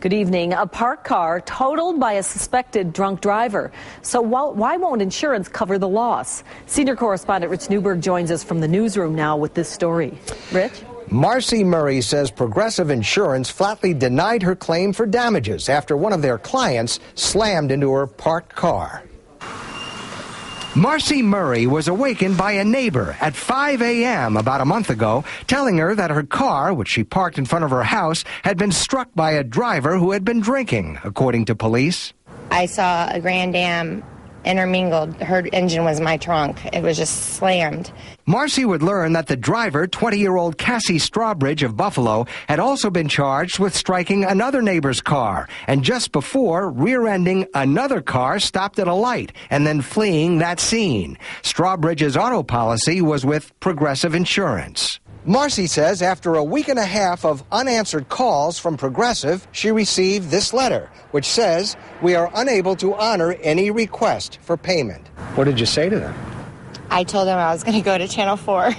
Good evening. A parked car totaled by a suspected drunk driver. So why won't insurance cover the loss? Senior correspondent Rich Newberg joins us from the newsroom now with this story. Rich? Marcy Murray says Progressive Insurance flatly denied her claim for damages after one of their clients slammed into her parked car. Marcy Murray was awakened by a neighbor at 5 a.m. about a month ago, telling her that her car, which she parked in front of her house, had been struck by a driver who had been drinking, according to police. I saw a Grand Am intermingled. Her engine was in my trunk. It was just slammed. Marcy would learn that the driver, 20-year-old Cassie Strawbridge of Buffalo, had also been charged with striking another neighbor's car, and just before rear-ending another car stopped at a light and then fleeing that scene. Strawbridge's auto policy was with Progressive Insurance. Marcy says after a week and a half of unanswered calls from Progressive, she received this letter, which says, "We are unable to honor any request for payment." What did you say to them? I told them I was going to go to Channel 4,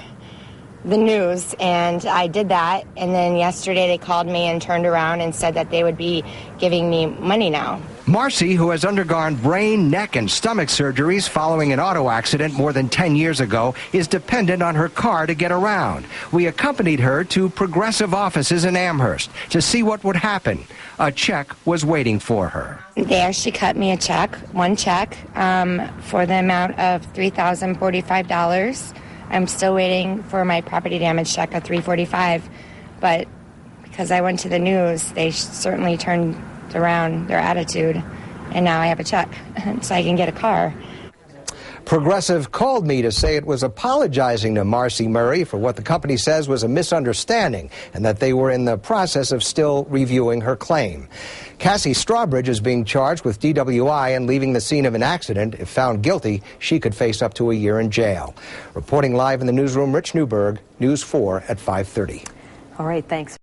the news, and I did that. And then yesterday they called me and turned around and said that they would be giving me money now. Marcy, who has undergone brain, neck, and stomach surgeries following an auto accident more than 10 years ago, is dependent on her car to get around. We accompanied her to Progressive offices in Amherst to see what would happen. A check was waiting for her. They actually cut me a check, one check, for the amount of $3,045. I'm still waiting for my property damage check of $345, but because I went to the news, they certainly turned around their attitude, and now I have a check so I can get a car. Progressive called me to say it was apologizing to Marcy Murray for what the company says was a misunderstanding and that they were in the process of still reviewing her claim. Cassie Strawbridge is being charged with DWI and leaving the scene of an accident. If found guilty, she could face up to a year in jail. Reporting live in the newsroom, Rich Newberg, News 4 at 5:30. All right, thanks.